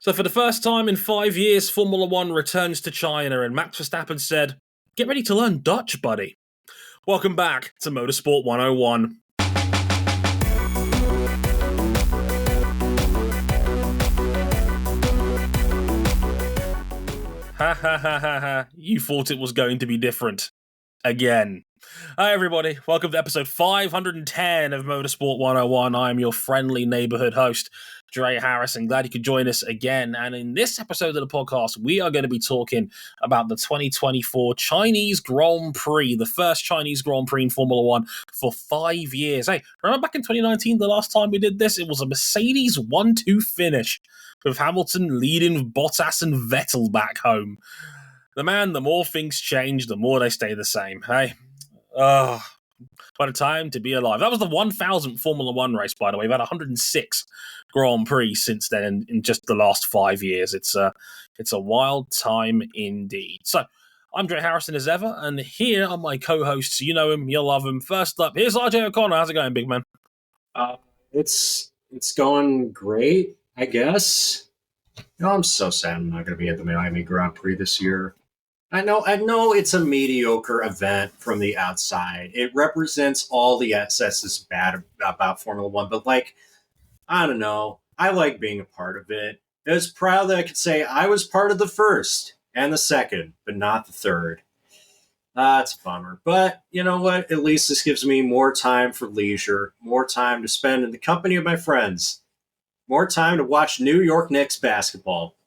So for the first time in 5 years, Formula One returns to China, and Max Verstappen said, "Get ready to learn Dutch, buddy." Welcome back to Motorsport 101. Ha ha ha ha ha. You thought it was going to be different. Again. Hi everybody, welcome to episode 510 of Motorsport 101. I am your friendly neighborhood host, Dre Harrison. Glad you could join us again. And in this episode of the podcast, we are going to be talking about the 2024 Chinese Grand Prix, the first Chinese Grand Prix in Formula One for 5 years. Hey, remember back in 2019, the last time we did this? It was a Mercedes 1-2 finish with Hamilton leading Bottas and Vettel back home. The more things change, the more they stay the same. Hey, what a time to be alive. That was the 1000th Formula One race, by the way. We've had 106 Grand Prix since then in just the last 5 years. It's a wild time indeed. So, I'm Dre Harrison as ever, and here are my co-hosts. You know him, you'll love him. First up, here's RJ O'Connor. How's it going, big man? It's going great, I guess. I'm so sad I'm not going to be at the Miami Grand Prix this year. I know it's a mediocre event from the outside. It represents all the excesses bad about Formula One, but I don't know. I like being a part of it. I was proud that I could say I was part of the first and the second, but not the third. It's a bummer. But you know what? At least this gives me more time for leisure, more time to spend in the company of my friends, more time to watch New York Knicks basketball.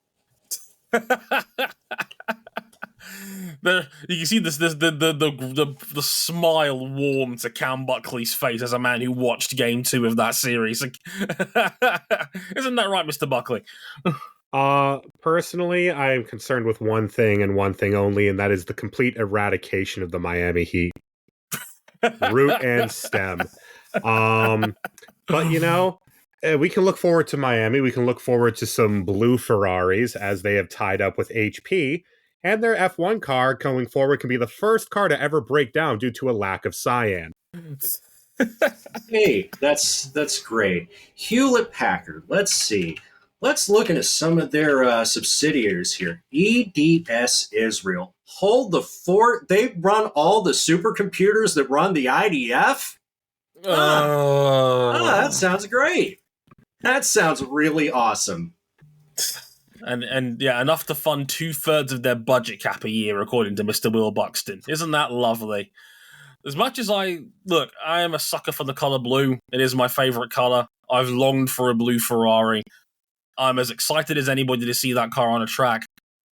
You can see the smile warm to Cam Buckley's face as a man who watched Game 2 of that series. Isn't that right, Mr. Buckley? Personally, I am concerned with one thing and one thing only, and that is the complete eradication of the Miami Heat. Root and stem. But you know, we can look forward to Miami. We can look forward to some blue Ferraris as they have tied up with HP. And their F1 car going forward can be the first car to ever break down due to a lack of cyan. Hey, that's great. Hewlett-Packard, let's see. Let's look into some of their subsidiaries here. EDS Israel. Hold the fort. They run all the supercomputers that run the IDF? That sounds great. That sounds really awesome. And yeah, enough to fund 2/3 of their budget cap a year, according to Mr. Will Buxton. Isn't that lovely? As much as I am a sucker for the color blue. It is my favorite color. I've longed for a blue Ferrari. I'm as excited as anybody to see that car on a track.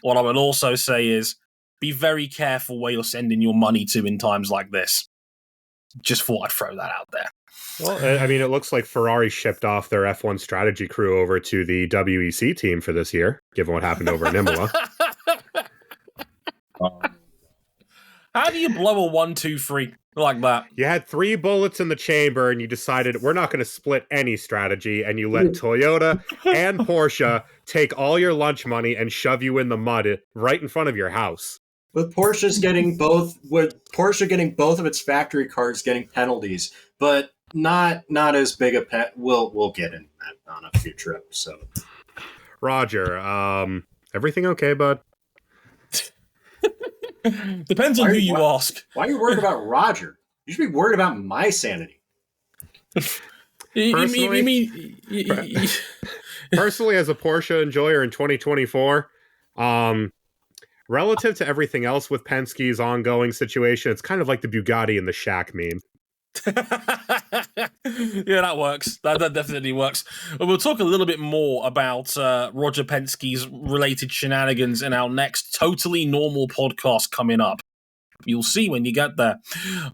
What I would also say is, be very careful where you're sending your money to in times like this. Just thought I'd throw that out there. Well, I mean, it looks like Ferrari shipped off their F1 strategy crew over to the WEC team for this year, given what happened over in Imola. How do you blow a 1-2-3 like that? You had 3 bullets in the chamber, and you decided we're not going to split any strategy, and you let Toyota and Porsche take all your lunch money and shove you in the mud right in front of your house. With Porsche getting both of its factory cars getting penalties, but not as big a pet. We'll get into that on a future episode. Roger, everything okay, bud? Depends on who you ask. Why are you worried about Roger? You should be worried about my sanity. Personally, as a Porsche enjoyer in 2024, relative to everything else with Penske's ongoing situation, it's kind of like the Bugatti and the Shaq meme. Yeah, that works. That definitely works. But we'll talk a little bit more about Roger Penske's related shenanigans in our next totally normal podcast coming up. You'll see when you get there.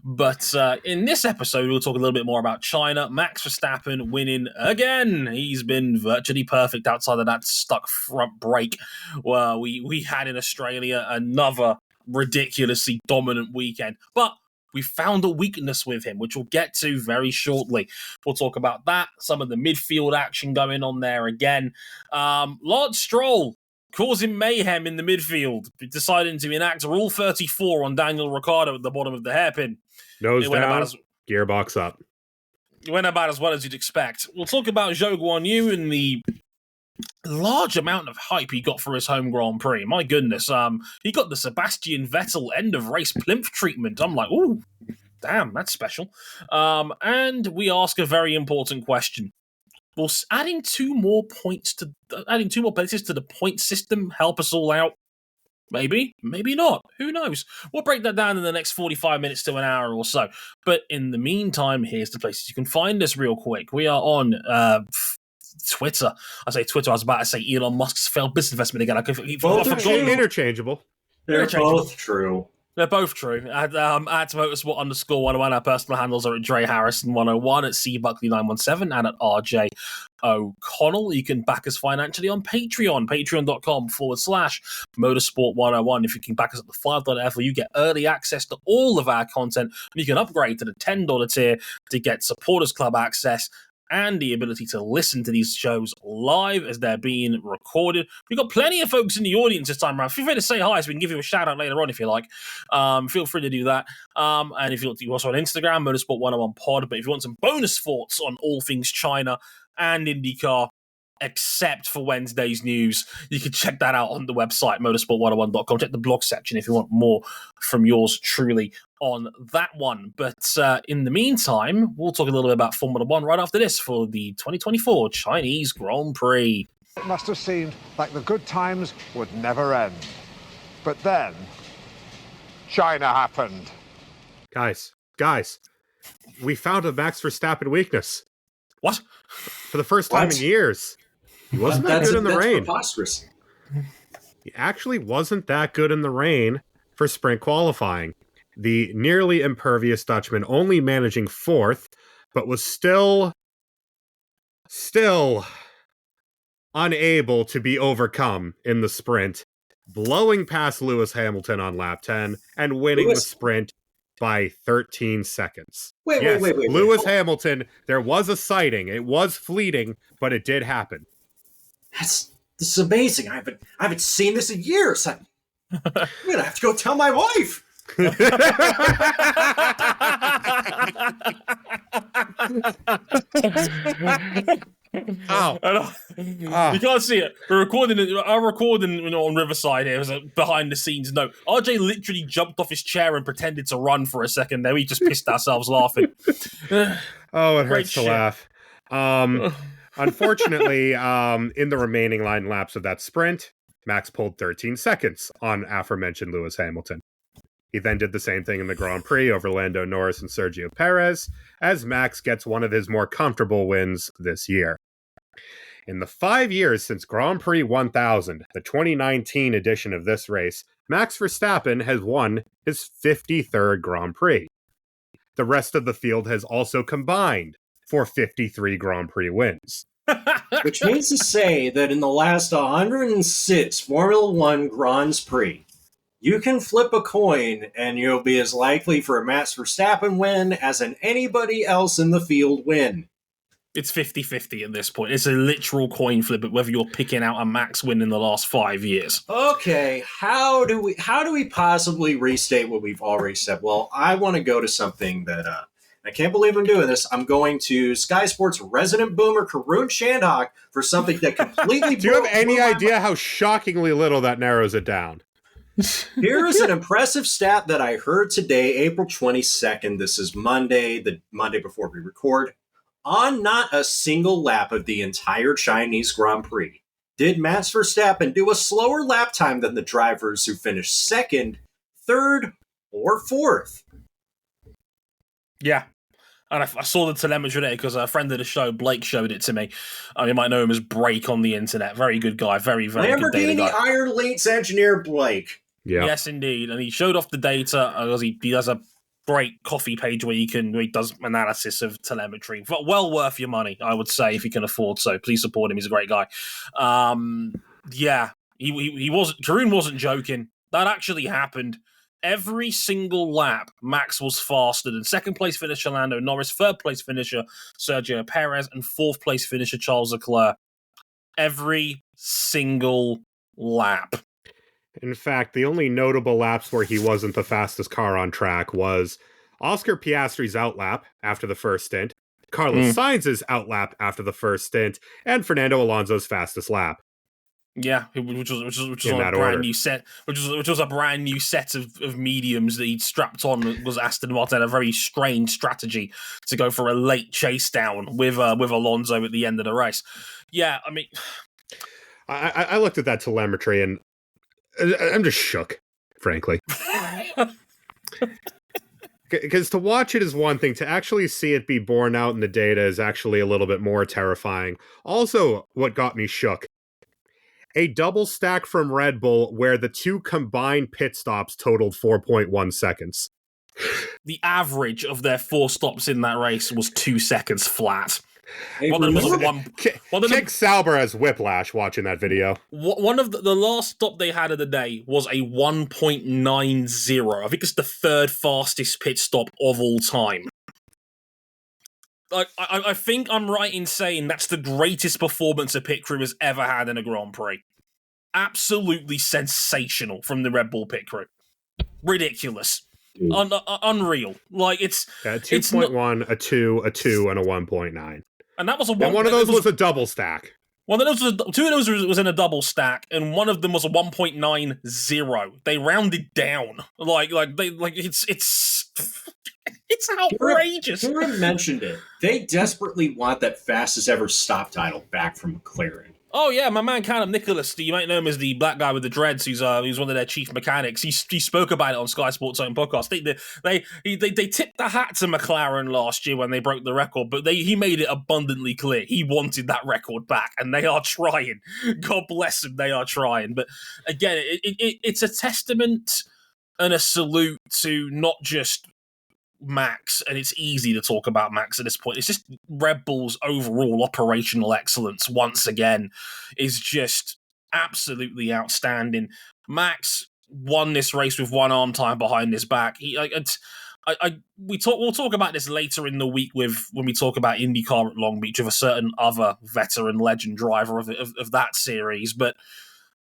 But in this episode, we'll talk a little bit more about China. Max Verstappen winning again. He's been virtually perfect outside of that stuck front brake where we had in Australia. Another ridiculously dominant weekend. But we found a weakness with him, which we'll get to very shortly. We'll talk about that, some of the midfield action going on there again. Lance Stroll causing mayhem in the midfield, deciding to enact Rule 34 on Daniel Ricciardo at the bottom of the hairpin. Nose down, gearbox up. It went about as well as you'd expect. We'll talk about Zhou Guanyu and the large amount of hype he got for his home Grand Prix. My goodness, he got the Sebastian Vettel end of race plinth treatment. I'm like, ooh, damn, that's special. And we ask a very important question: will adding two more places to the point system help us all out? Maybe, maybe not. Who knows? We'll break that down in the next 45 minutes to an hour or so. But in the meantime, here's the places you can find us real quick. We are on Twitter. I say Twitter, I was about to say Elon Musk's failed business investment again. Interchangeable. They're both true. They're both true. At motorsport_101, our personal handles are at Dre Harrison101, at cbuckley917, and at RJ O'Connell. You can back us financially on Patreon, patreon.com/motorsport101. If you can back us at the $5 level, you get early access to all of our content, and you can upgrade to the $10 tier to get Supporters Club access and the ability to listen to these shows live as they're being recorded. We've got plenty of folks in the audience this time around. Feel free to say hi so we can give you a shout out later on if you like. Feel free to do that. And if you're also on Instagram, Motorsport101 Pod. But if you want some bonus thoughts on all things China and IndyCar, except for Wednesday's news, you can check that out on the website, motorsport101.com. Check the blog section if you want more from yours truly on that one. But in the meantime, we'll talk a little bit about Formula One right after this for the 2024 Chinese Grand Prix. It must have seemed like the good times would never end. But then, China happened. Guys, we found a Max Verstappen weakness. What? For the first time in years. He wasn't that good in the rain. Preposterous. He actually wasn't that good in the rain for sprint qualifying. The nearly impervious Dutchman only managing fourth, but was still unable to be overcome in the sprint, blowing past Lewis Hamilton on lap 10 and winning the sprint by 13 seconds. Wait. Lewis Hamilton, there was a sighting. It was fleeting, but it did happen. This is amazing. I haven't seen this in years. I'm gonna have to go tell my wife. Oh. You can't see it. We're recording it. I'm recording on Riverside here. It was a behind the scenes note. RJ literally jumped off his chair and pretended to run for a second there. We just pissed ourselves laughing. Oh, it hurts to laugh. Unfortunately, in the remaining 9 laps of that sprint, Max pulled 13 seconds on aforementioned Lewis Hamilton. He then did the same thing in the Grand Prix over Lando Norris and Sergio Perez, as Max gets one of his more comfortable wins this year. In the 5 years since Grand Prix 1000, the 2019 edition of this race, Max Verstappen has won his 53rd Grand Prix. The rest of the field has also combined for 53 Grand Prix wins. Which means to say that in the last 106 Formula One Grands Prix, you can flip a coin and you'll be as likely for a Max Verstappen win as an anybody else in the field win. It's 50-50 at this point. It's a literal coin flip, but whether you're picking out a Max win in the last 5 years. Okay, how do we possibly restate what we've already said? Well, I want to go to something that I can't believe I'm doing this. I'm going to Sky Sports resident boomer Karun Shandhawk for something that completely. Do you have any idea how shockingly little that narrows it down? Here is an impressive stat that I heard today, April 22nd. This is Monday, the Monday before we record. On not a single lap of the entire Chinese Grand Prix did Max Verstappen do a slower lap time than the drivers who finished second, third, or fourth. Yeah. And I saw the telemetry today because a friend of the show, Blake, showed it to me. You might know him as Break on the internet. Very good guy. Very, very good data guy. Lamborghini Iron Links engineer Blake. Yeah. Yes, indeed. And he showed off the data. He does a great coffee page where he does analysis of telemetry. Well worth your money, I would say, if you can afford so. Please support him. He's a great guy. Yeah, he wasn't. Karun wasn't joking. That actually happened. Every single lap, Max was faster than second place finisher Lando Norris, third place finisher Sergio Perez, and fourth place finisher Charles Leclerc. Every single lap. In fact, the only notable laps where he wasn't the fastest car on track was Oscar Piastri's outlap after the first stint. Carlos Sainz's outlap after the first stint, and Fernando Alonso's fastest lap. Yeah, which was In on that a brand order. new set, which was a brand new set of mediums that he'd strapped on. Was Aston Martin a very strange strategy to go for a late chase down with Alonso at the end of the race? Yeah, I mean, I looked at that telemetry and I'm just shook, frankly. Because to watch it is one thing, to actually see it be borne out in the data is actually a little bit more terrifying. Also, what got me shook, a double stack from Red Bull where the two combined pit stops totaled 4.1 seconds. The average of their 4 stops in that race was 2 seconds flat. Hey, One of them was Kick Sauber has whiplash watching that video. One of the last stop they had of the day was a 1.90. I think it's the 3rd fastest pit stop of all time. I think I'm right in saying that's the greatest performance a pit crew has ever had in a Grand Prix. Absolutely sensational from the Red Bull pit crew. Ridiculous. Unreal. Like, it's... 2.1, a 2, a 2, and a 1.9. And that was a one of those was a double stack. One of those two of those was in a double stack, and one of them was a 1.90. They rounded down, it's outrageous. Karen mentioned it. They desperately want that fastest ever stop title back from McLaren. Oh yeah, my man Callum Nicholas, you might know him as the black guy with the dreads, who's one of their chief mechanics. He spoke about it on Sky Sports' own podcast. They tipped the hat to McLaren last year when they broke the record, but he made it abundantly clear he wanted that record back, and they are trying. God bless them, they are trying. But again, it's a testament and a salute to not just Max, and it's easy to talk about Max at this point. It's just Red Bull's overall operational excellence once again is just absolutely outstanding. Max won this race with one arm tied behind his back. We'll talk about this later in the week when we talk about IndyCar at Long Beach with a certain other veteran legend driver of that series, but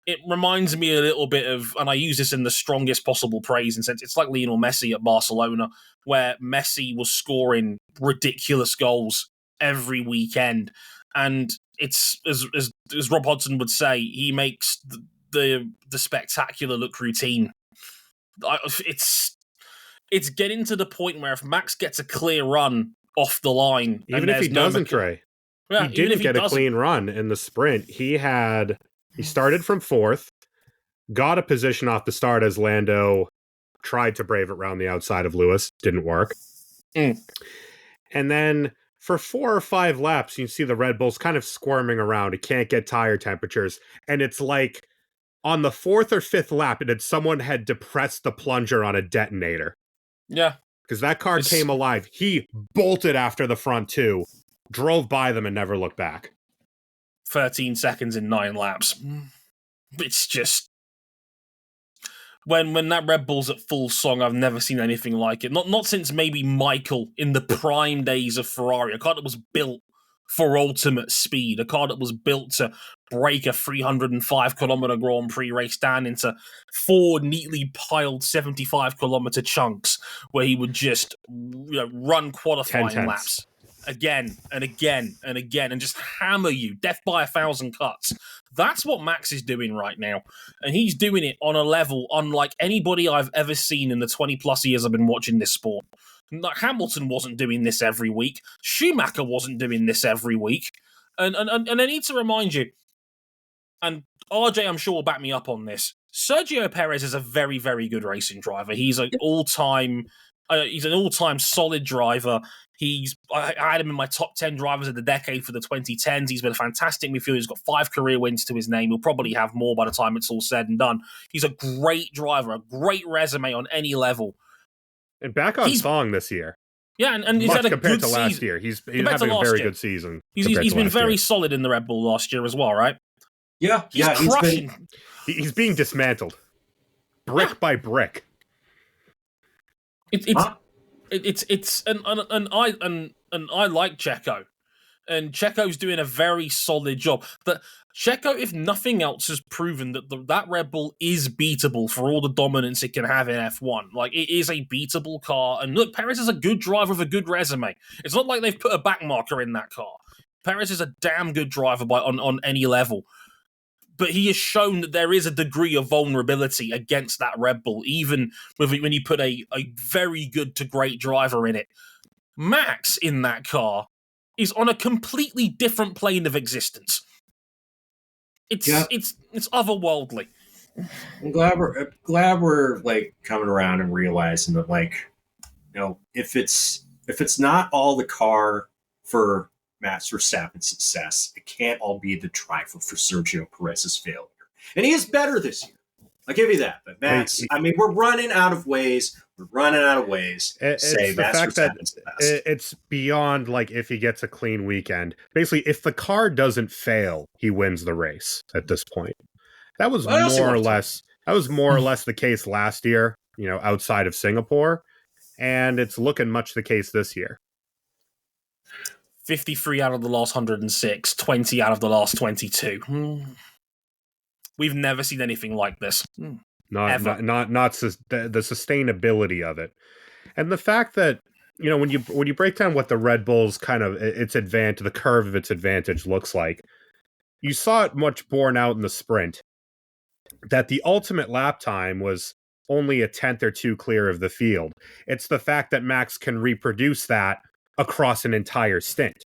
it reminds me a little bit of, and I use this in the strongest possible praise and sense, it's like Lionel Messi at Barcelona, where Messi was scoring ridiculous goals every weekend. And it's, as Rob Hodgson would say, he makes the spectacular look routine. It's getting to the point where if Max gets a clear run off the line... Even if he doesn't, Trey. He didn't get a clean run in the sprint. He started from 4th, got a position off the start as Lando tried to brave it around the outside of Lewis. Didn't work. And then for 4 or 5 laps, you see the Red Bulls kind of squirming around. It can't get tire temperatures. And it's like on the 4th or 5th lap, someone had depressed the plunger on a detonator. Yeah. Because that car came alive. He bolted after the front 2, drove by them and never looked back. 13 seconds in 9 laps. It's just... When that Red Bull's at full song, I've never seen anything like it. Not since maybe Michael in the prime days of Ferrari. A car that was built for ultimate speed. A car that was built to break a 305-kilometer Grand Prix race down into 4 neatly piled 75-kilometer chunks where he would just run qualifying laps. Again and again and again, and just hammer you, death by 1,000 cuts. That's what Max is doing right now. And he's doing it on a level unlike anybody I've ever seen in the 20-plus years I've been watching this sport. Hamilton wasn't doing this every week. Schumacher wasn't doing this every week. And I need to remind you, and RJ I'm sure will back me up on this, Sergio Perez is a very, very good racing driver. He's an all-time solid driver. I had him in my top 10 drivers of the decade for the 2010s. He's been a fantastic midfielder. He's got 5 career wins to his name. He'll probably have more by the time it's all said and done. He's a great driver, a great resume on any level. And back on song this year. Yeah, and he's much had a compared good to last season. year. He's having a very good season. He's been very solid in the Red Bull last year as well, right? Yeah, he's crushing. He's being dismantled, brick by brick. I like Checo, And Checo's doing a very solid job. But Checo, if nothing else, has proven that that Red Bull is beatable for all the dominance it can have in F1. Like, it is a beatable car. And look, Perez is a good driver with a good resume. It's not like they've put a backmarker in that car. Perez is a damn good driver on any level. But he has shown that there is a degree of vulnerability against that Red Bull, even when you put a very good to great driver in it. Max in that car is on a completely different plane of existence. It's otherworldly. I'm glad we're like coming around and realizing that, like, you know, if it's not all the car for Max Verstappen's success, it can't all be the driver for Sergio Perez's failure. And he is better this year. I'll give you that. But Max, I mean, we're running out of ways. We're running out of ways to say Max Verstappen's the best. It's beyond, like, if he gets a clean weekend. Basically, if the car doesn't fail, he wins the race at this point. That was more or less the case last year, you know, outside of Singapore. And it's looking much the case this year. 53 out of the last 106, 20 out of the last 22. We've never seen anything like this. Not the sustainability of it. And the fact that, you know, when you break down what the Red Bull's kind of the curve of its advantage looks like, you saw it much borne out in the sprint, that the ultimate lap time was only a tenth or two clear of the field. It's the fact that Max can reproduce that across an entire stint.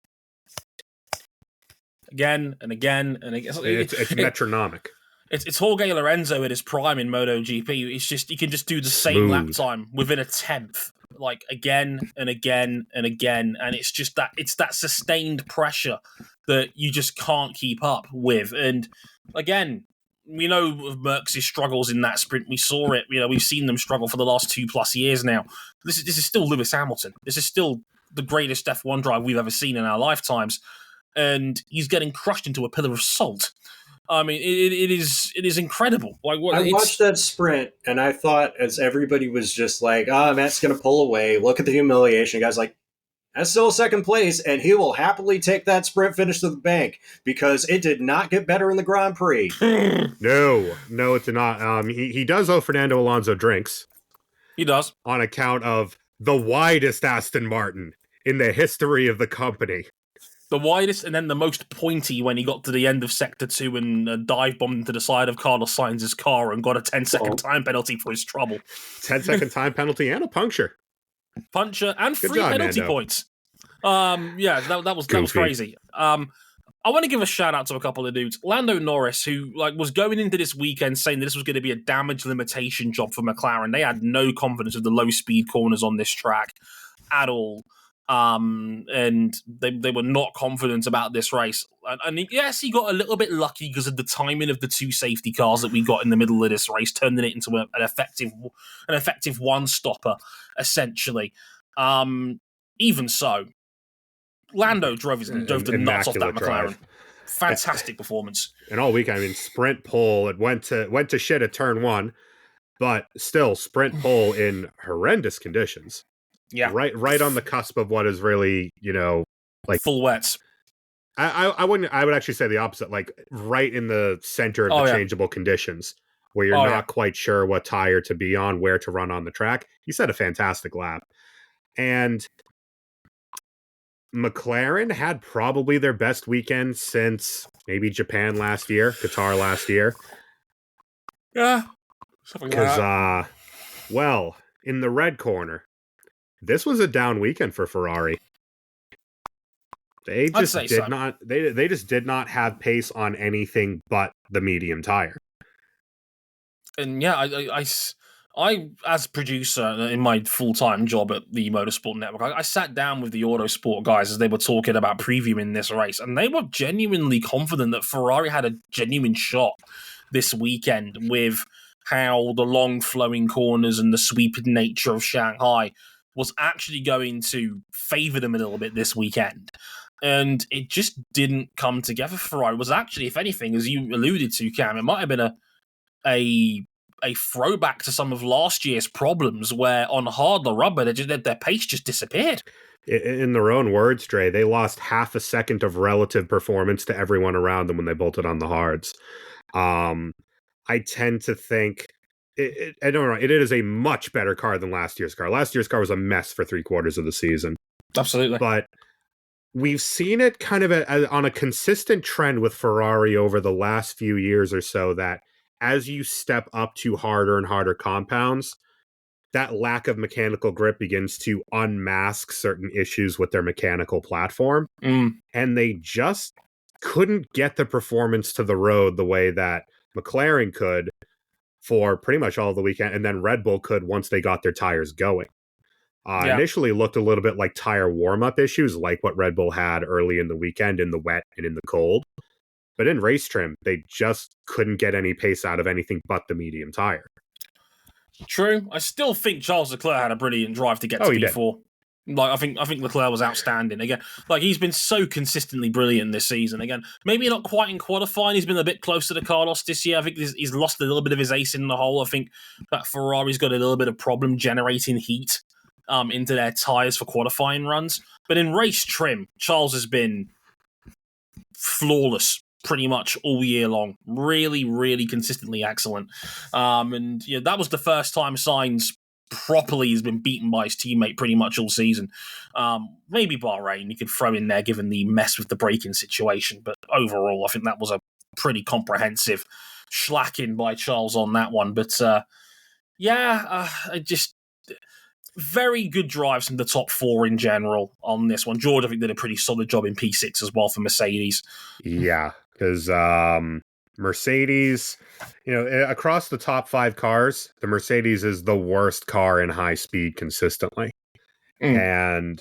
Again and again and again. It's metronomic. It's Jorge Lorenzo at his prime in MotoGP. It's just, you can just do the same lap time within a tenth, like, again and again and again. And it's just that sustained pressure that you just can't keep up with. And again, we know of Merckx's struggles in that sprint. We saw it. You know, we've seen them struggle for the last 2+ years now. This is still Lewis Hamilton. This is still the greatest F1 driver we've ever seen in our lifetimes. And he's getting crushed into a pillar of salt. I mean, it is incredible. Like, I watched that sprint, and I thought, as everybody was just like, Matt's going to pull away, look at the humiliation. The guy's like, that's still second place, and he will happily take that sprint finish to the bank, because it did not get better in the Grand Prix. No, it did not. He does owe Fernando Alonso drinks. He does. On account of the widest Aston Martin in the history of the company. The widest and then the most pointy when he got to the end of Sector 2 and dive bombed into the side of Carlos Sainz's car and got a 10-second time penalty for his trouble. 10-second time penalty and a puncture. Puncture and free penalty points. That was crazy. I want to give a shout out to a couple of dudes. Lando Norris, who was going into this weekend saying that this was going to be a damage limitation job for McLaren. They had no confidence of the low speed corners on this track at all. And they were not confident about this race. And yes, he got a little bit lucky because of the timing of the two safety cars that we got in the middle of this race, turning it into an effective one-stopper, essentially. Even so, Lando drove the nuts off that McLaren. Fantastic performance. And all week, I mean, sprint pole, it went to shit at turn 1, but still sprint pole in horrendous conditions. Yeah, right on the cusp of what is really, you know, like full wets. I would actually say the opposite, like right in the center of the changeable conditions, where you're not quite sure what tire to be on, where to run on the track. He set a fantastic lap, and McLaren had probably their best weekend since maybe Japan last year, Qatar last year. Yeah, because in the red corner, this was a down weekend for Ferrari. They just They just did not have pace on anything but the medium tire. And yeah, I as producer in my full-time job at the Motorsport Network, I sat down with the Autosport guys as they were talking about previewing this race, and they were genuinely confident that Ferrari had a genuine shot this weekend with how the long flowing corners and the sweeping nature of Shanghai was actually going to favour them a little bit this weekend. And it just didn't come together for Ferrari. It was actually, if anything, as you alluded to, Cam, it might have been a a throwback to some of last year's problems, where on hard the rubber, their pace just disappeared. In their own words, Dre, they lost half a second of relative performance to everyone around them when they bolted on the hards. I tend to think I don't know. It is a much better car than last year's car. Last year's car was a mess for 3/4 of the season. Absolutely. But we've seen it kind of on a consistent trend with Ferrari over the last few years or so, that as you step up to harder and harder compounds, that lack of mechanical grip begins to unmask certain issues with their mechanical platform. And they just couldn't get the performance to the road the way that McLaren could for pretty much all of the weekend, and then Red Bull could once they got their tires going. Initially looked a little bit like tire warm-up issues, like what Red Bull had early in the weekend in the wet and in the cold. But in race trim, they just couldn't get any pace out of anything but the medium tire. True. I still think Charles Leclerc had a brilliant drive to get to P4. Like, I think Leclerc was outstanding. Again, like, he's been so consistently brilliant this season. Again, maybe not quite in qualifying. He's been a bit closer to Carlos this year. I think he's lost a little bit of his ace in the hole. I think that Ferrari's got a little bit of problem generating heat into their tyres for qualifying runs. But in race trim, Charles has been flawless pretty much all year long. Really, really consistently excellent. And that was the first time Sainz properly has been beaten by his teammate pretty much all season. Maybe Bahrain you could throw in there given the mess with the braking situation, but overall I think that was a pretty comprehensive slacking by Charles on that one. But just very good drives from the top four in general on this one. George, I think, did a pretty solid job in P6 as well for Mercedes. Yeah, because Mercedes, across the top 5 cars, the Mercedes is the worst car in high speed consistently. And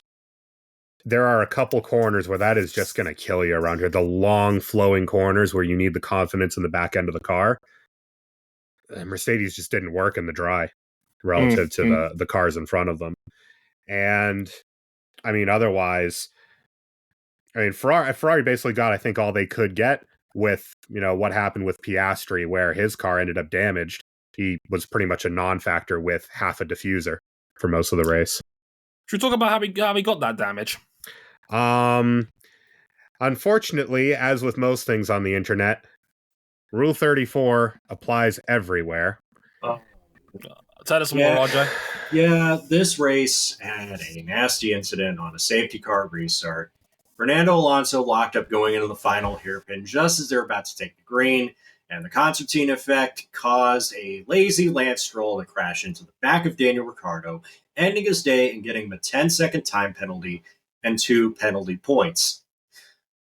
there are a couple corners where that is just going to kill you around here. The long flowing corners where you need the confidence in the back end of the car. Mercedes just didn't work in the dry relative to the cars in front of them. And I mean, otherwise, Ferrari basically got, I think, all they could get with, what happened with Piastri, where his car ended up damaged. He was pretty much a non-factor with half a diffuser for most of the race. Should we talk about how he got that damage? Unfortunately, as with most things on the internet, Rule 34 applies everywhere. Tell us more, Roger. Yeah, this race had a nasty incident on a safety car restart. Fernando Alonso locked up going into the final hairpin just as they're about to take the green, and the concertina effect caused a lazy Lance Stroll to crash into the back of Daniel Ricciardo, ending his day and getting him a 10-second time penalty and 2 penalty points.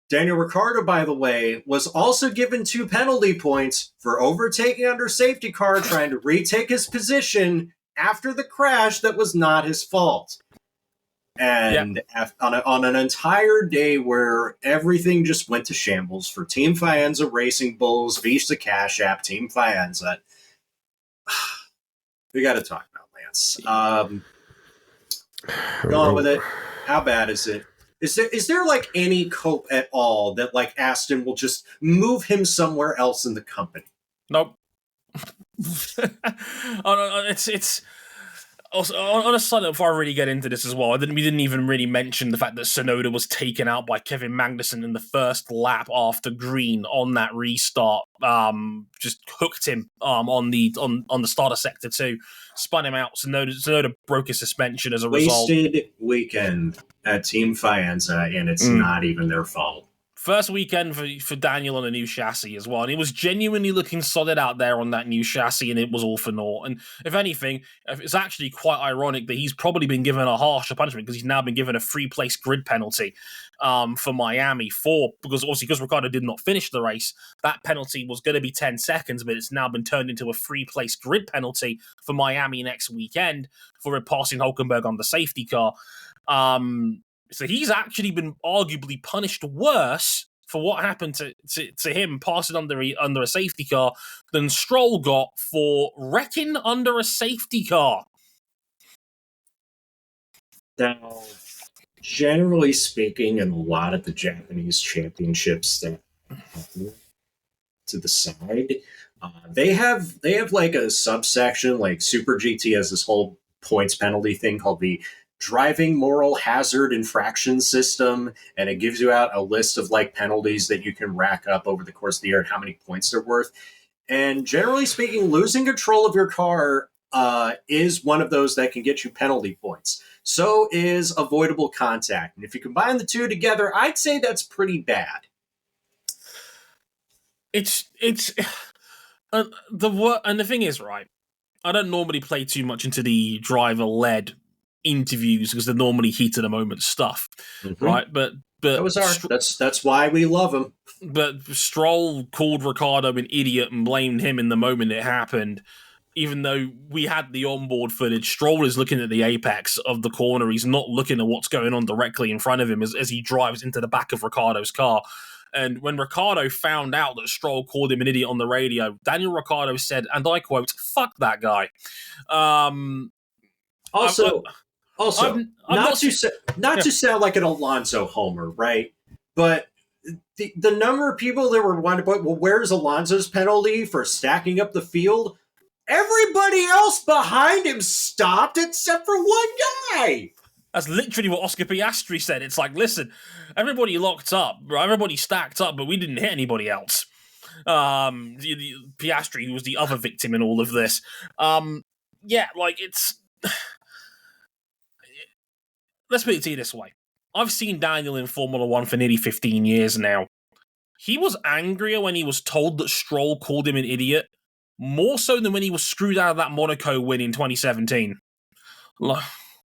Daniel Ricciardo, by the way, was also given 2 penalty points for overtaking under safety car, trying to retake his position after the crash that was not his fault. And on an entire day where everything just went to shambles for Team Faenza Racing Bulls, Vista Cash App, Team Faenza, we got to talk about Lance. Go on with it. How bad is it? Is there like any cope at all that like Aston will just move him somewhere else in the company? Nope. It's also, on a side note, before I really get into this as well, we didn't even really mention the fact that Tsunoda was taken out by Kevin Magnussen in the first lap after green on that restart. Just hooked him on the starter sector too, spun him out. Tsunoda broke his suspension as a result. Wasted weekend at Team Faenza, and it's not even their fault. First weekend for Daniel on a new chassis as well. And he was genuinely looking solid out there on that new chassis, and it was all for naught. And if anything, it's actually quite ironic that he's probably been given a harsher punishment because he's now been given a 3-place grid penalty for Miami because Ricciardo did not finish the race. That penalty was going to be 10 seconds, but it's now been turned into a 3-place grid penalty for Miami next weekend for passing Hulkenberg on the safety car. So he's actually been arguably punished worse for what happened to him passing under a safety car than Stroll got for wrecking under a safety car. Now, generally speaking, in a lot of the Japanese championships that to the side, They have like a subsection, like Super GT has this whole points penalty thing called the driving moral hazard infraction system, and it gives you out a list of like penalties that you can rack up over the course of the year and how many points they're worth. And generally speaking, losing control of your car is one of those that can get you penalty points. So is avoidable contact. And if you combine the two together, I'd say that's pretty bad. It's and the thing is, right, I don't normally play too much into the driver-led interviews because they're normally heat of the moment stuff, right? But that was that's why we love him. But Stroll called Ricciardo an idiot and blamed him in the moment it happened. Even though we had the onboard footage, Stroll is looking at the apex of the corner. He's not looking at what's going on directly in front of him as he drives into the back of Ricciardo's car. And when Ricciardo found out that Stroll called him an idiot on the radio, Daniel Ricciardo said, and I quote, "Fuck that guy." Also, not to sound like an Alonso homer, right? But the number of people that were wondering, well, where's Alonso's penalty for stacking up the field? Everybody else behind him stopped except for one guy. That's literally what Oscar Piastri said. It's like, listen, everybody locked up, everybody stacked up, but we didn't hit anybody else. Piastri, who was the other victim in all of this. Yeah, like it's... Let's put it to you this way. I've seen Daniel in Formula One for nearly 15 years now. He was angrier when he was told that Stroll called him an idiot, more so than when he was screwed out of that Monaco win in 2017.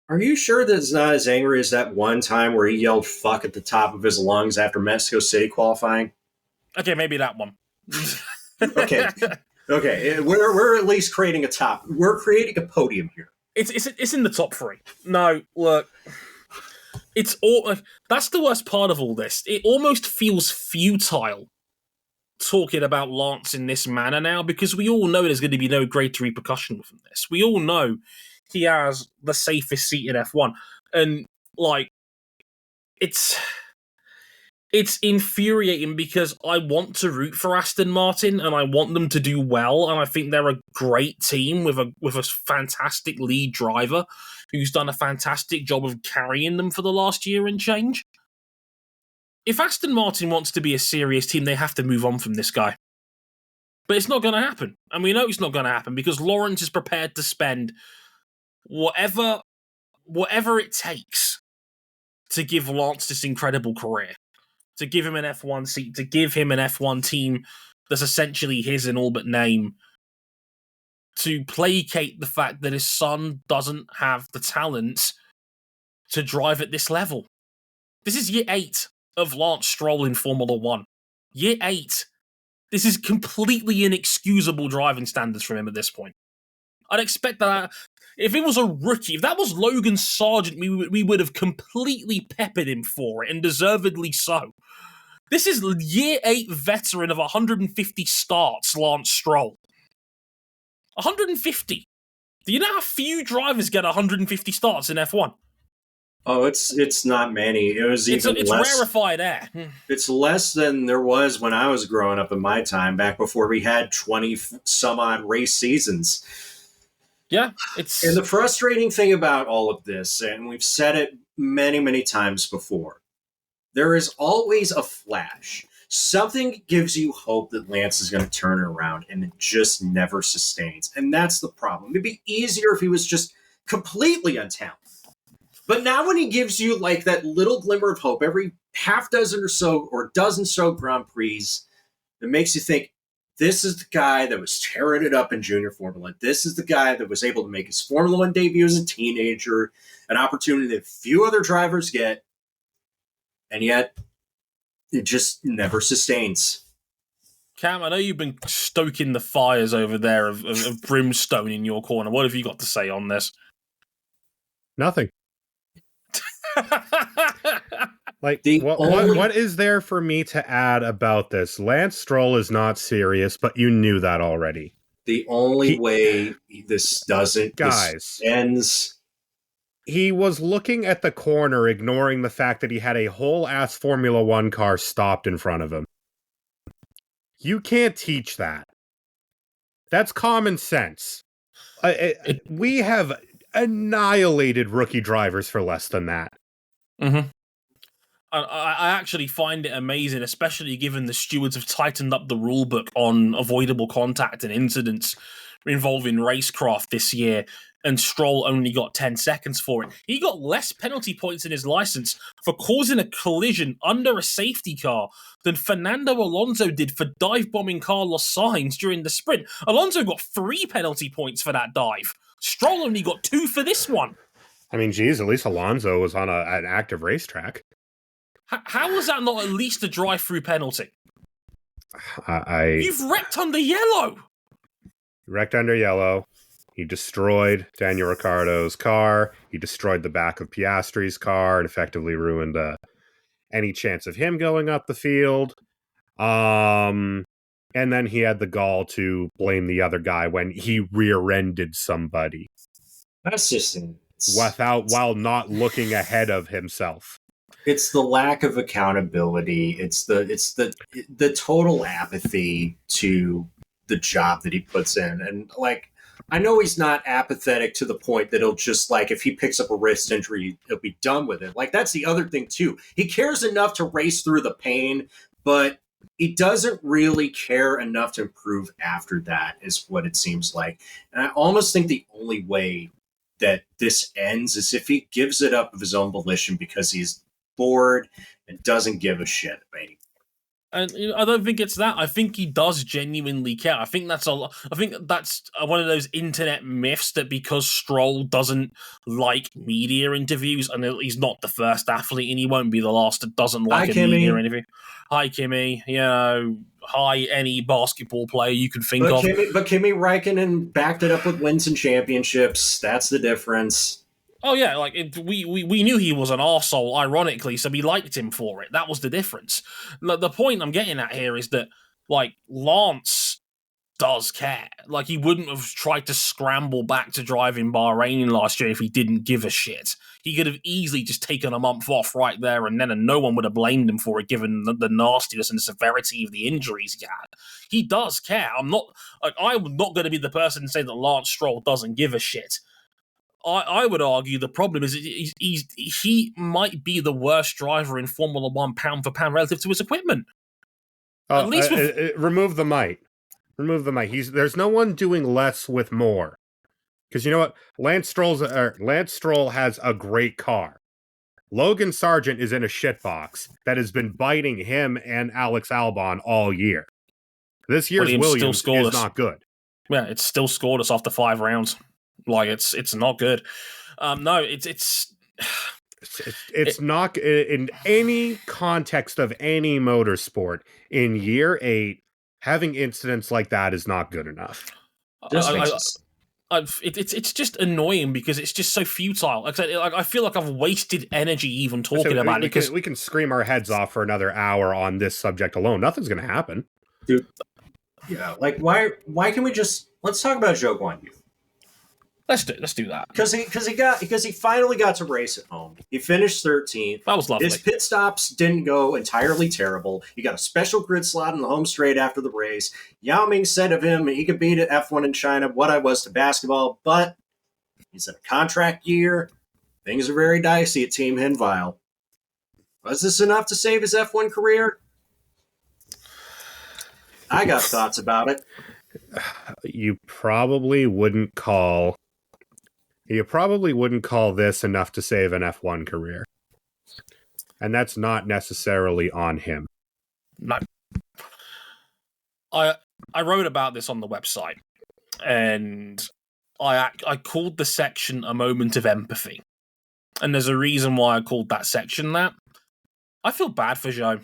Are you sure that it's not as angry as that one time where he yelled fuck at the top of his lungs after Mexico City qualifying? Okay, maybe that one. Okay, we're at least creating we're creating a podium here. It's in the top three. No, look, it's all. That's the worst part of all this. It almost feels futile talking about Lance in this manner now, because we all know there's going to be no greater repercussion from this. We all know he has the safest seat in F1, and like it's infuriating because I want to root for Aston Martin and I want them to do well, and I think they're a great team with a fantastic lead driver who's done a fantastic job of carrying them for the last year and change. If Aston Martin wants to be a serious team, they have to move on from this guy. But it's not going to happen. And we know it's not going to happen because Lawrence is prepared to spend whatever it takes to give Lance this incredible career, to give him an F1 seat, to give him an F1 team that's essentially his in all but name, to placate the fact that his son doesn't have the talent to drive at this level. This is year 8 of Lance Stroll in Formula One. Year 8. This is completely inexcusable driving standards from him at this point. I'd expect that if it was a rookie, if that was Logan Sargent, we would have completely peppered him for it, and deservedly so. This is year 8 veteran of 150 starts, Lance Stroll. 150. Do you know how few drivers get 150 starts in F1? Oh, it's not many. It's less. Rarefied air. It's less than there was when I was growing up in my time, back before we had 20 some odd race seasons. Yeah, and the frustrating thing about all of this, and we've said it many, many times before, there is always a flash. Something gives you hope that Lance is going to turn it around, and it just never sustains. And that's the problem. It'd be easier if he was just completely untalented. But now when he gives you like that little glimmer of hope every half dozen or so, or dozen so Grand Prix, that makes you think, this is the guy that was tearing it up in junior Formula. This is the guy that was able to make his Formula One debut as a teenager, an opportunity that few other drivers get, and yet it just never sustains. Cam, I know you've been stoking the fires over there of brimstone in your corner. What have you got to say on this? Nothing. What is there for me to add about this? Lance Stroll is not serious, but you knew that already. The only way this ends... He was looking at the corner, ignoring the fact that he had a whole-ass Formula One car stopped in front of him. You can't teach that. That's common sense. We have annihilated rookie drivers for less than that. Mm-hmm. I actually find it amazing, especially given the stewards have tightened up the rule book on avoidable contact and incidents involving racecraft this year, and Stroll only got 10 seconds for it. He got less penalty points in his license for causing a collision under a safety car than Fernando Alonso did for dive-bombing Carlos Sainz during the sprint. Alonso got 3 penalty points for that dive. Stroll only got 2 for this one. I mean, geez, at least Alonso was on an active racetrack. How was that not at least a drive-through penalty? You've wrecked under yellow! Wrecked under yellow. He destroyed Daniel Ricciardo's car. He destroyed the back of Piastri's car and effectively ruined any chance of him going up the field. And then he had the gall to blame the other guy when he rear-ended somebody. That's just while not looking ahead of himself. It's the lack of accountability. It's the total apathy to the job that he puts in. And like, I know he's not apathetic to the point that he'll just like, if he picks up a wrist injury, he'll be done with it. Like, that's the other thing too. He cares enough to race through the pain, but he doesn't really care enough to improve after that, is what it seems like. And I almost think the only way that this ends is if he gives it up of his own volition because he's bored and doesn't give a shit anymore. And I don't think it's that. I think he does genuinely care. I think that's one of those internet myths that because Stroll doesn't like media interviews, and he's not the first athlete, and he won't be the last that doesn't like a media interview. Hi, Kimmy. Hi, any basketball player you can think of. But Kimi Räikkönen backed it up with wins and championships. That's the difference. Oh yeah, like we knew he was an arsehole, ironically, so we liked him for it. That was the difference. The point I'm getting at here is that, like, Lance does care. Like, he wouldn't have tried to scramble back to drive in Bahrain last year if he didn't give a shit. He could have easily just taken a month off right there and then, and no one would have blamed him for it, given the nastiness and the severity of the injuries he had. He does care. I'm not going to be the person to say that Lance Stroll doesn't give a shit. I would argue the problem is he might be the worst driver in Formula One pound for pound relative to his equipment. At least remove the might. Remove the might. There's no one doing less with more. Because you know what? Lance Stroll has a great car. Logan Sargent is in a shitbox that has been biting him and Alex Albon all year. This year's Williams is not good. Yeah, it's still scored us after 5 rounds. Like, it's not good. No, it's not in any context of any motorsport. In year 8, having incidents like that is not good enough. It's just annoying because it's just so futile. Like I feel like I've wasted energy even talking about it. Because we can scream our heads off for another hour on this subject alone. Nothing's going to happen, dude. Yeah, like why can we just let's talk about Zhou Guanyu. Let's do that because he finally got to race at home. He finished 13th. That was lovely. His pit stops didn't go entirely terrible. He got a special grid slot in the home straight after the race. Yao MIng said of him he could beat at F1 in China what I was to basketball, but he's in a contract year. Things are very dicey at Team Hinwil. Was this enough to save his F1 career? I got thoughts about it. You probably wouldn't call this enough to save an F1 career. And that's not necessarily on him. No. I wrote about this on the website, and I called the section A Moment of Empathy. And there's a reason why I called that section that. I feel bad for Zhou.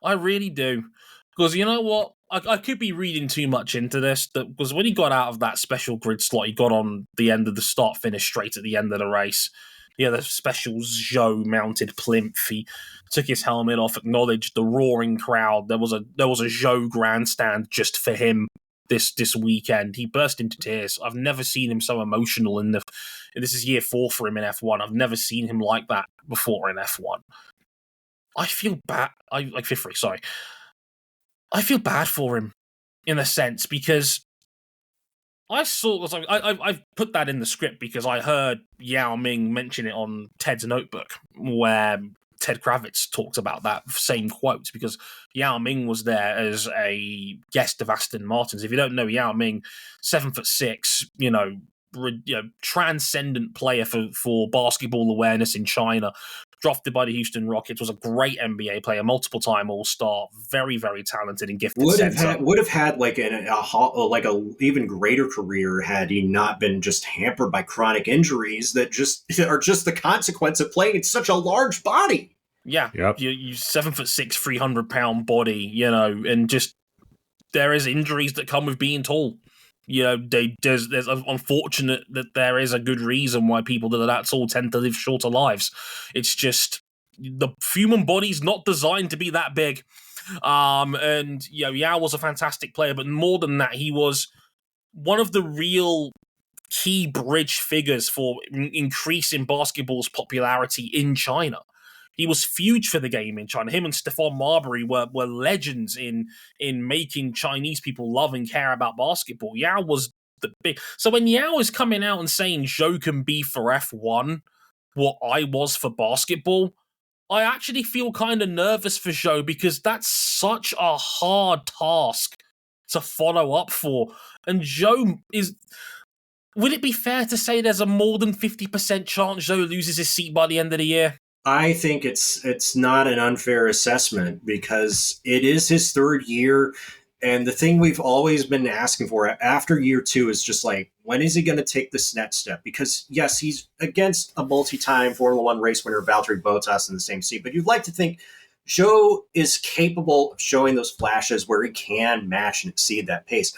I really do. Because you know what? I could be reading too much into this, because when he got out of that special grid slot, he got on the end of the start-finish straight at the end of the race. He had a special Zhou-mounted plinth. He took his helmet off, acknowledged the roaring crowd. There was a Zhou grandstand just for him this weekend. He burst into tears. I've never seen him so emotional this is year 4 for him in F1. I've never seen him like that before in F1. I feel bad. Fifth, sorry. I feel bad for him, in a sense, because I've put that in the script because I heard Yao MIng mention it on Ted's notebook, where Ted Kravitz talked about that same quote, because Yao MIng was there as a guest of Aston Martin's. If you don't know Yao MIng, 7'6", transcendent player for basketball awareness in China, drafted by the Houston Rockets, was a great NBA player, multiple-time All-Star, very, very talented and gifted. Would have had like a even greater career had he not been just hampered by chronic injuries that just are just the consequence of playing in such a large body. Yeah, yep. You 7'6", 300-pound body, and just there is injuries that come with being tall. There's unfortunate that there is a good reason why people that are that tall tend to live shorter lives. It's just the human body's not designed to be that big. And Yao was a fantastic player, but more than that, he was one of the real key bridge figures for increasing basketball's popularity in China. He was huge for the game in China. Him and Stephon Marbury were legends in making Chinese people love and care about basketball. Yao was the big... So when Yao is coming out and saying Zhou can be for F1 what I was for basketball, I actually feel kind of nervous for Zhou, because that's such a hard task to follow up for. And Zhou is... Would it be fair to say there's a more than 50% chance Zhou loses his seat by the end of the year? I think it's not an unfair assessment, because it is his third year, and the thing we've always been asking for after year 2 is just like, when is he going to take this next step? Because yes, he's against a multi-time Formula 1 race winner, Valtteri Bottas, in the same seat, but you'd like to think Zhou is capable of showing those flashes where he can match and exceed that pace.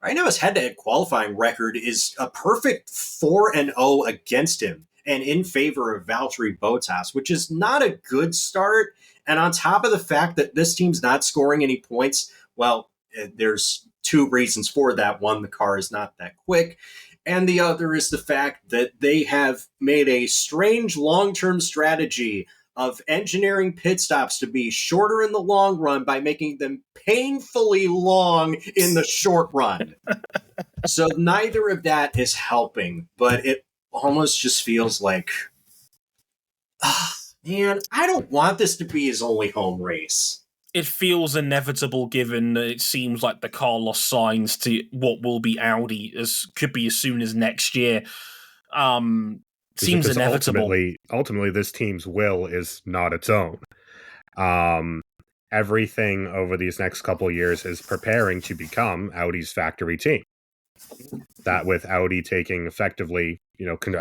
Right now, his head-to-head qualifying record is a perfect 4-0 against him and in favor of Valtteri Bottas, which is not a good start. And on top of the fact that this team's not scoring any points, well, there's two reasons for that. One, the car is not that quick. And the other is the fact that they have made a strange long-term strategy of engineering pit stops to be shorter in the long run by making them painfully long in the short run. So neither of that is helping, but it almost just feels like, man, I don't want this to be his only home race. It feels inevitable, given that it seems like the Carlos Sainz to what will be Audi could be as soon as next year. Seems inevitable. Ultimately, this team's will is not its own. Everything over these next couple of years is preparing to become Audi's factory team. That with Audi taking effectively,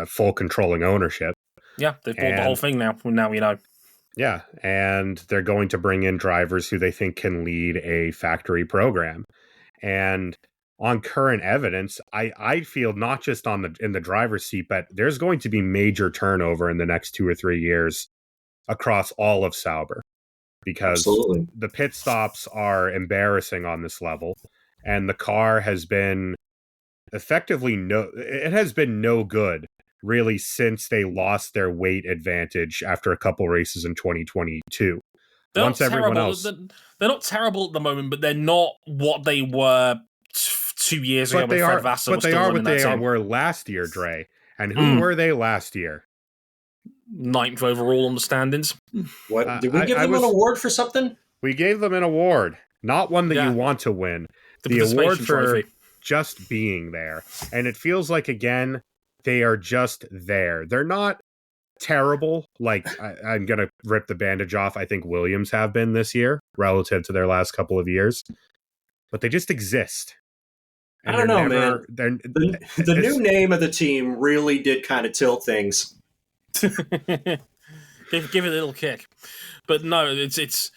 full controlling ownership. Yeah, they've bought the whole thing now. Now we know. Yeah, and they're going to bring in drivers who they think can lead a factory program. And on current evidence, I feel not just in the driver's seat, but there's going to be major turnover in the next 2 or 3 years across all of Sauber, because Absolutely. The pit stops are embarrassing on this level, and the car has been effectively no good really since they lost their weight advantage after a couple races in 2022. They're not terrible at the moment, but they're not what they were 2 years ago when Fred Vassar was still running that team. But they were last year, Dre. And who were they last year? 9th overall on the standings. What did we give them an award for something? We gave them an award, not one that you want to win. The award for just being there. And it feels like, again, they are just there. They're not terrible. Like, I'm going to rip the bandage off. I think Williams have been this year relative to their last couple of years. But they just exist. And I don't know, man. The new name of the team really did kind of tilt things. Give it a little kick. But no, it's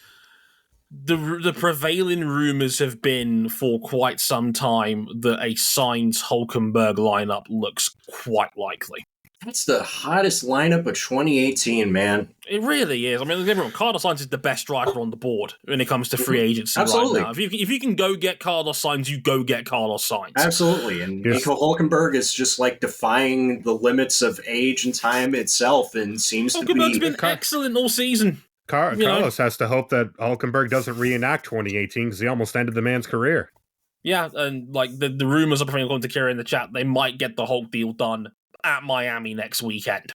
the prevailing rumors have been for quite some time that a Sainz Hulkenberg lineup looks quite likely. That's the hottest lineup of 2018, man. It really is. I mean, everyone, Carlos Sainz is the best driver on the board when it comes to free agency Absolutely. right now. If you can go get Carlos Sainz, you go get Carlos Sainz. Absolutely. And Nico Hulkenberg is just like defying the limits of age and time itself, and seems to be... Hulkenberg's been excellent all season. Carlos has to hope that Hulkenberg doesn't reenact 2018 because he almost ended the man's career. Yeah, and like the rumors are according to Kira in the chat, they might get the Hulk deal done at Miami next weekend.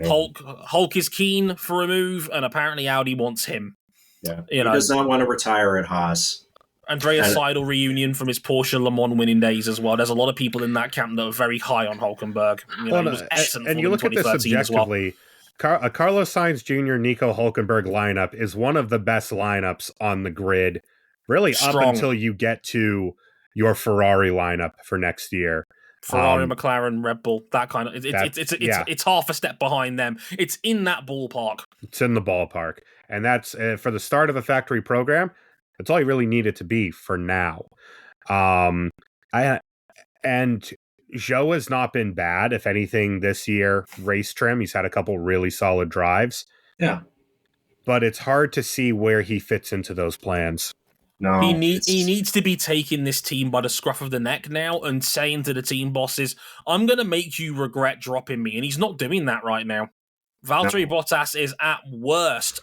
Hulk is keen for a move, and apparently Audi wants him. Yeah, he does not want to retire at Haas. Andreas Seidel reunion from his Porsche Le Mans winning days as well. There's a lot of people in that camp that are very high on Hulkenberg. He was excellent and you look at this objectively. A Carlos Sainz Jr. Nico Hulkenberg lineup is one of the best lineups on the grid, really up until you get to your Ferrari lineup for next year. Ferrari, McLaren, Red Bull, that kind of it's half a step behind them. It's in that ballpark. It's in the ballpark, and that's for the start of a factory program. That's all you really need it to be for now. And Zhou has not been bad. If anything, this year, race trim, he's had a couple really solid drives. Yeah. But it's hard to see where he fits into those plans. No, he needs to be taking this team by the scruff of the neck now and saying to the team bosses, I'm going to make you regret dropping me. And he's not doing that right now. Valtteri Bottas is at worst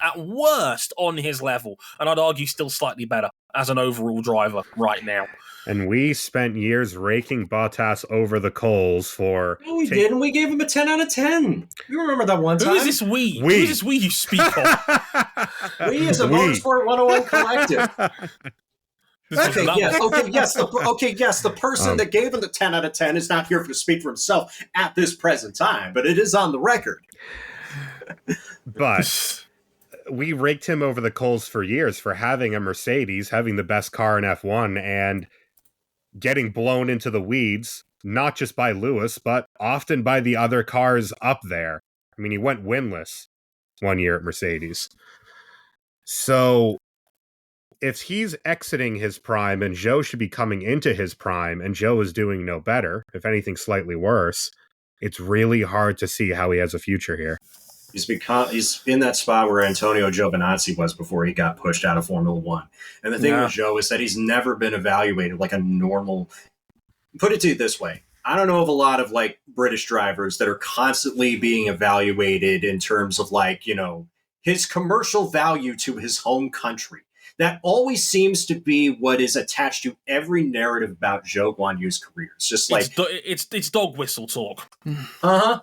on his level. And I'd argue still slightly better as an overall driver right now. And we spent years raking Bottas over the coals for... No, we didn't. We gave him a 10 out of 10. You remember that one time? Who is this we? Who is this we you speak of? We is a Motorsport 101 collective. Yes, the person that gave him the 10 out of 10 is not here to speak for himself at this present time, but it is on the record. But we raked him over the coals for years for having a Mercedes, having the best car in F1, and getting blown into the weeds, not just by Lewis, but often by the other cars up there. I mean, he went winless one year at Mercedes. So if he's exiting his prime and Zhou should be coming into his prime and Zhou is doing no better, if anything slightly worse, it's really hard to see how he has a future here. He's in that spot where Antonio Giovinazzi was before he got pushed out of Formula One. And the thing with Zhou is that he's never been evaluated like a normal... Put it to you this way. I don't know of a lot of like British drivers that are constantly being evaluated in terms of like, you know, his commercial value to his home country. That always seems to be what is attached to every narrative about Zhou Guanyu's career. It's just like... It's dog whistle talk. Uh-huh.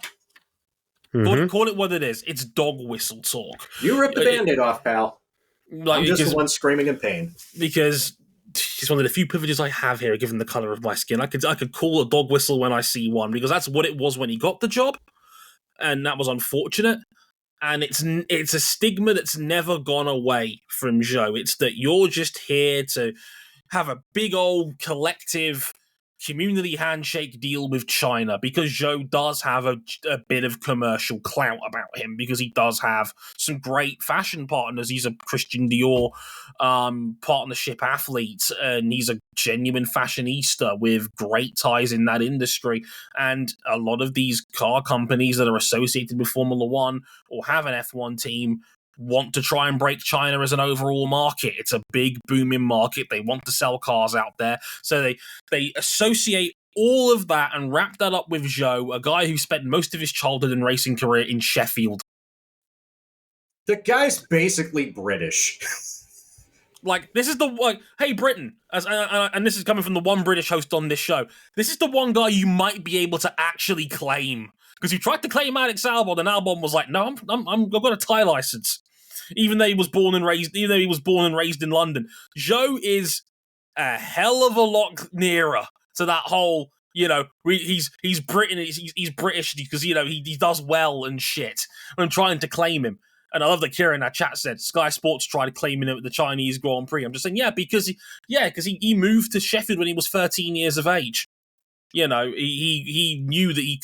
Call it what it is. It's dog whistle talk. You ripped the Band-Aid off, pal. I'm just the one screaming in pain. Because it's one of the few privileges I have here, given the color of my skin. I could call a dog whistle when I see one, because that's what it was when he got the job, and that was unfortunate. And it's a stigma that's never gone away from Zhou. It's that you're just here to have a big old collective community handshake deal with China, because Zhou does have a bit of commercial clout about him, because he does have some great fashion partners. He's a Christian Dior partnership athlete, and he's a genuine fashionista with great ties in that industry. And a lot of these car companies that are associated with Formula One or have an F1 team want to try and break China as an overall market. It's a big booming market. They want to sell cars out there. So they associate all of that and wrap that up with Zhou, a guy who spent most of his childhood and racing career in Sheffield. The guy's basically British. Like, this is hey, Britain, and this is coming from the one British host on this show, this is the one guy you might be able to actually claim. Because you tried to claim Alex Albon, and Albon was like, no, I've got a Thai license. Even though he was born and raised in London. Zhou is a hell of a lot nearer to that whole, you know, he's British because, you know, he does well and shit. I'm trying to claim him. And I love that Kira in that chat said Sky Sports tried claiming him at the Chinese Grand Prix. I'm just saying, because he moved to Sheffield when he was 13 years of age. You know, he knew that he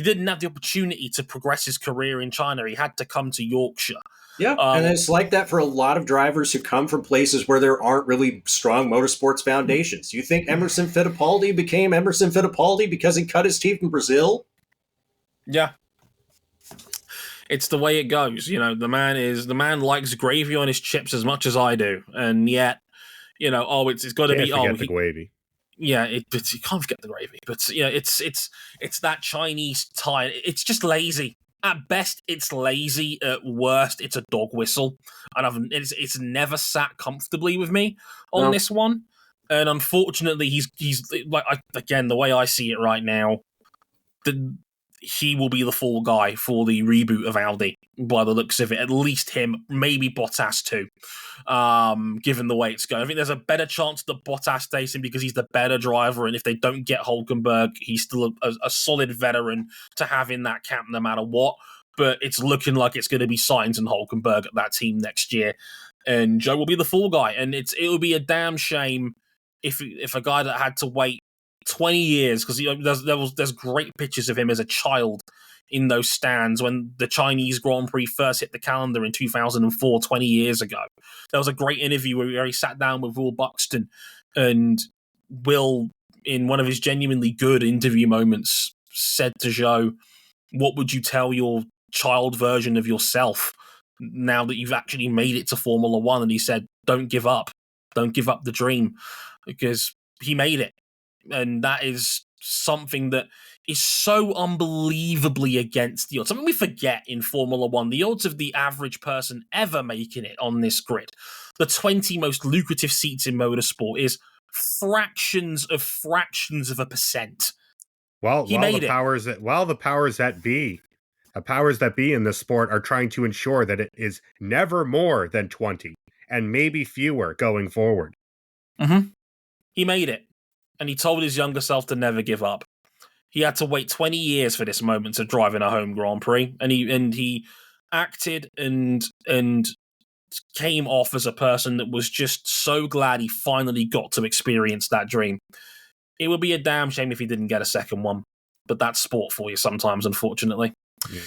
didn't have the opportunity to progress his career in China. He had to come to Yorkshire. Yeah, and it's like that for a lot of drivers who come from places where there aren't really strong motorsports foundations. You think Emerson Fittipaldi became Emerson Fittipaldi because he cut his teeth in Brazil? Yeah. It's the way it goes. You know, the man likes gravy on his chips as much as I do. And yet, you know, it's got to be... the gravy. Yeah, you can't forget the gravy, but yeah, it's that Chinese tie. It's just lazy. At best, it's lazy. At worst, it's a dog whistle, and it's never sat comfortably with me on this one. And unfortunately, he's like again, the way I see it right now, he will be the fall guy for the reboot of Audi by the looks of it. At least him, maybe Bottas too. Given the way it's going, I think there's a better chance that Bottas stays in because he's the better driver, and if they don't get Hulkenberg, he's still a solid veteran to have in that camp no matter what. But it's looking like it's going to be Sainz and Hulkenberg at that team next year, and Zhou will be the fall guy. And it would be a damn shame if a guy that had to wait 20 years, because there's great pictures of him as a child in those stands when the Chinese Grand Prix first hit the calendar in 2004, 20 years ago. There was a great interview where he sat down with Will Buxton, and Will, in one of his genuinely good interview moments, said to Zhou, what would you tell your child version of yourself now that you've actually made it to Formula One? And he said, don't give up the dream, because he made it. And that is something that is so unbelievably against the odds. Something we forget in Formula One, the odds of the average person ever making it on this grid, the 20 most lucrative seats in motorsport, is fractions of a percent. Well, the powers that be in this sport are trying to ensure that it is never more than 20 and maybe fewer going forward. Mm-hmm. He made it. And he told his younger self to never give up. He had to wait 20 years for this moment to drive in a home Grand Prix, and he acted and came off as a person that was just so glad he finally got to experience that dream. It would be a damn shame if he didn't get a second one, but that's sport for you sometimes, unfortunately. Yeah,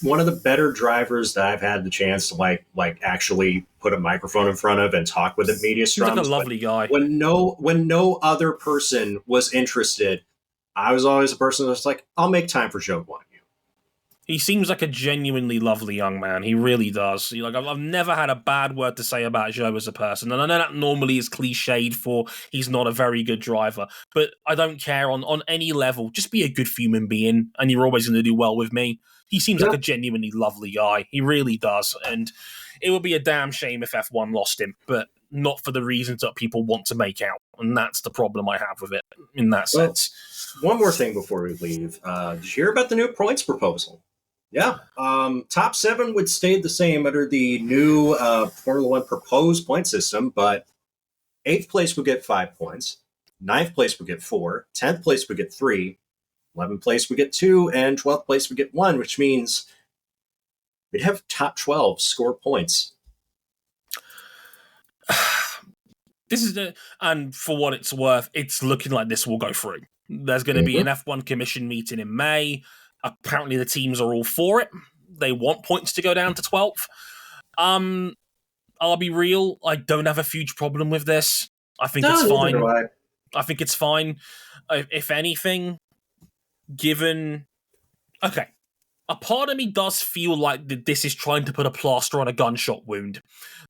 one of the better drivers that I've had the chance to like actually put a microphone in front of and talk with at media He's like a lovely guy. When no other person was interested, I was always a person that was like, I'll make time for Zhou Guanyu. He seems like a genuinely lovely young man. He really does. I've never had a bad word to say about Zhou as a person. And I know that normally is cliched for he's not a very good driver. But I don't care on any level. Just be a good human being, and you're always going to do well with me. He seems like a genuinely lovely guy. He really does. And it would be a damn shame if F1 lost him, but not for the reasons that people want to make out. And that's the problem I have with it in that sense. One more thing before we leave. Did you hear about the new points proposal? Yeah. Top 7 would stay the same under the new Formula One proposed point system, but 8th place would get 5 points, 9th place would get 4, 10th place would get 3, 11th place would get 2, and 12th place would get 1, which means we'd have top 12 score points. And for what it's worth, it's looking like this will go through. There's going to be an F1 commission meeting in May. Apparently the teams are all for it. They want points to go down to 12th. I'll be real, I don't have a huge problem with this. I think it's fine. I think it's fine. If anything, given... Okay. A part of me does feel like that this is trying to put a plaster on a gunshot wound.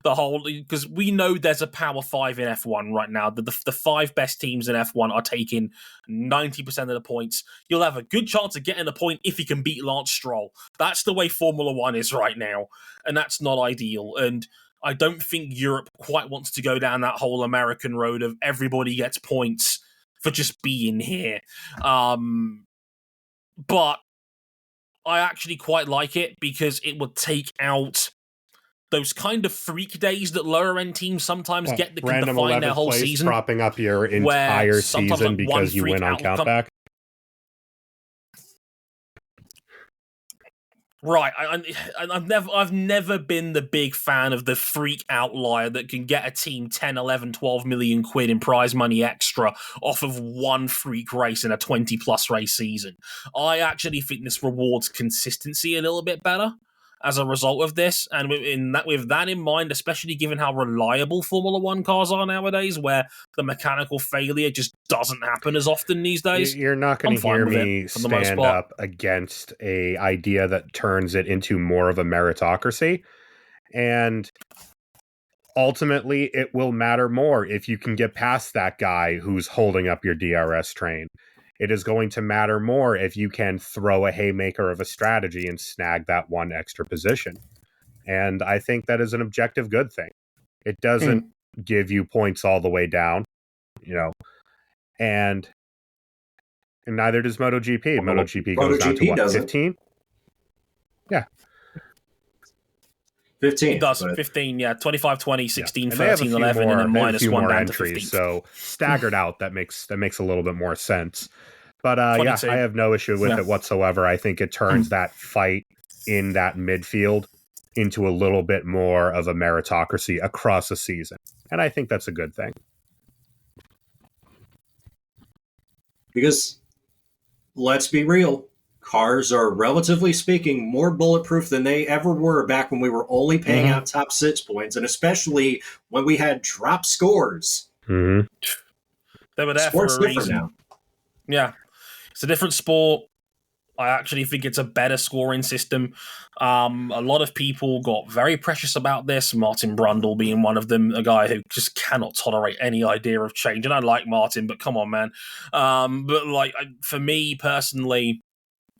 Because we know there's a Power 5 in F1 right now. The 5 best teams in F1 are taking 90% of the points. You'll have a good chance of getting a point if you can beat Lance Stroll. That's the way Formula 1 is right now, and that's not ideal. And I don't think Europe quite wants to go down that whole American road of everybody gets points for just being here. But I actually quite like it because it would take out those kind of freak days that lower end teams sometimes get that can define their whole season. Propping up your entire season because you win on countback. Right, I've never been the big fan of the freak outlier that can get a team 10, 11, 12 million quid in prize money extra off of one freak race in a 20-plus race season. I actually think this rewards consistency a little bit better as a result of this, and with that in mind, especially given how reliable Formula One cars are nowadays, where the mechanical failure just doesn't happen as often these days. You're not going to hear me stand up against a idea that turns it into more of a meritocracy, and ultimately it will matter more if you can get past that guy who's holding up your DRS train. it is going to matter more if you can throw a haymaker of a strategy and snag that one extra position. And I think that is an objective good thing. It doesn't give you points all the way down, and neither does MotoGP. MotoGP goes down to what, 15? Yeah. 15. It does. 15, yeah. 25, 20, 16, yeah. 13, 11, and then minus one down entries, to 15. So staggered out, that makes a little bit more sense. But yeah, I have no issue with it whatsoever. I think it turns that fight in that midfield into a little bit more of a meritocracy across a season. And I think that's a good thing. Because, let's be real, cars are, relatively speaking, more bulletproof than they ever were back when we were only paying out top 6 points, and especially when we had drop scores. Mm-hmm. They were there Sport's for a reason. now. Yeah. It's a different sport. I actually think it's a better scoring system. A lot of people got very precious about this, Martin Brundle being one of them, a guy who just cannot tolerate any idea of change. And I like Martin, but come on, man. But for me personally,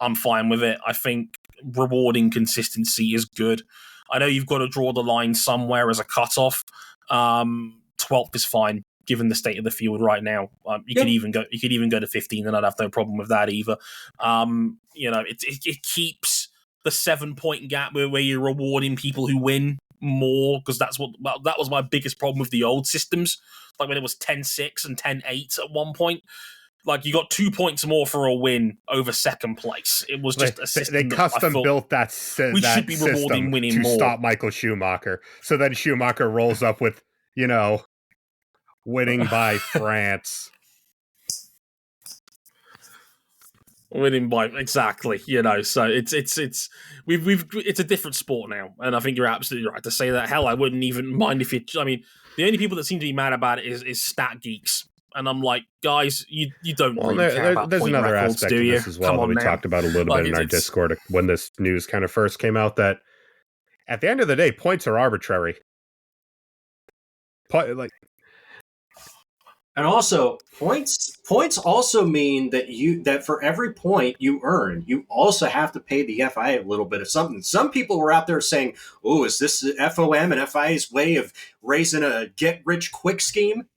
I'm fine with it. I think rewarding consistency is good. I know you've got to draw the line somewhere as a cutoff. 12th is fine, given the state of the field right now. You could even go to 15, and I'd have no problem with that either. It keeps the 7-point gap where you're rewarding people who win more, because that was my biggest problem with the old systems. Like when it was 10-6 and 10-8 at one point. Like, you got 2 points more for a win over second place. It was just a system. They custom built that we should be rewarding winning to more. Stop Michael Schumacher. So then Schumacher rolls up with, winning by France. Winning by exactly, So it's a different sport now, and I think you're absolutely right to say that. Hell, I wouldn't even mind if it. I mean, the only people that seem to be mad about it is stat geeks. And I'm like, guys, you don't really care about there's point another records, aspect do of you? this as well that we talked about a little bit in our Discord when this news kind of first came out, that at the end of the day, points are arbitrary. And also, points also mean that for every point you earn, you also have to pay the FIA a little bit of something. Some people were out there saying, "Oh, is this the FOM and FIA's way of raising a get-rich-quick scheme?"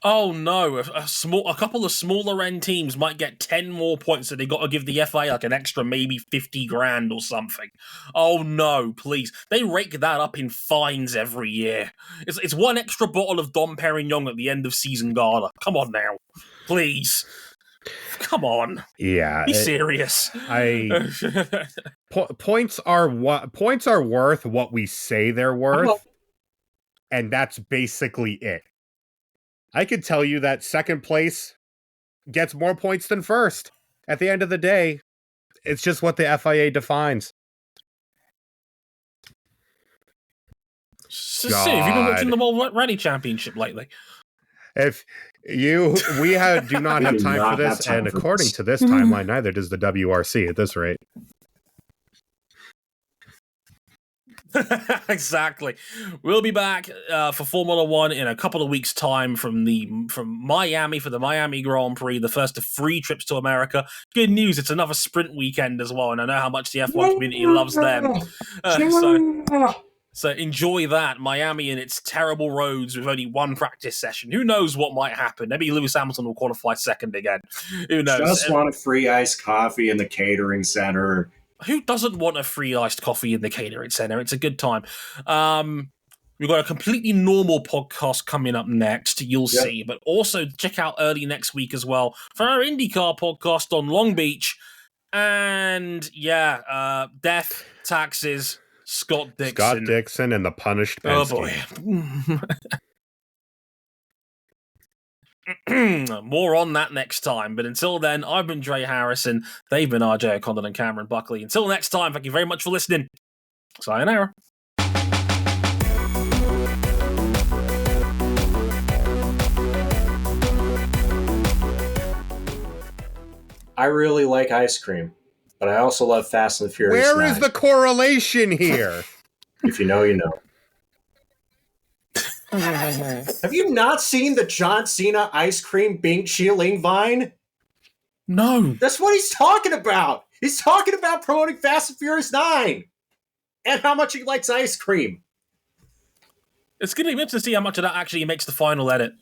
Oh no! A couple of smaller end teams might get 10 more points, so they got to give the FA like an extra maybe 50 grand or something. Oh no! Please, they rake that up in fines every year. It's one extra bottle of Dom Perignon at the end of season gala. Come on now, please. Come on. Yeah, be serious. Points are worth what we say they're worth, and that's basically it. I could tell you that second place gets more points than first. At the end of the day, it's just what the FIA defines. So, have you been watching the World Rally Championship lately? Do not have time for this, and according to this timeline, neither does the WRC at this rate. Exactly. We'll be back for Formula One in a couple of weeks' time from Miami for the Miami Grand Prix, the first of 3 trips to America. Good news, it's another sprint weekend as well, and I know how much the F1 community loves them. So enjoy that. Miami and its terrible roads with only one practice session. Who knows what might happen? Maybe Lewis Hamilton will qualify second again. Who knows? Just want a free iced coffee in the catering center. Who doesn't want a free iced coffee in the catering center? It's a good time. We've got a completely normal podcast coming up next, you'll see. But also check out early next week as well for our IndyCar podcast on Long Beach. And death, taxes, Scott Dixon and the punished Penske. Oh boy. More on that next time. But until then, I've been Dre Harrison. They've been RJ O'Connor and Cameron Buckley. Until next time, thank you very much for listening. Sayonara. I really like ice cream, but I also love Fast and the Furious. Where is the correlation here? If you know, you know. Have you not seen the John Cena ice cream Bing Chilling Vine? No. That's what he's talking about. He's talking about promoting Fast and Furious 9 and how much he likes ice cream. It's going to be interesting to see how much of that actually makes the final edit.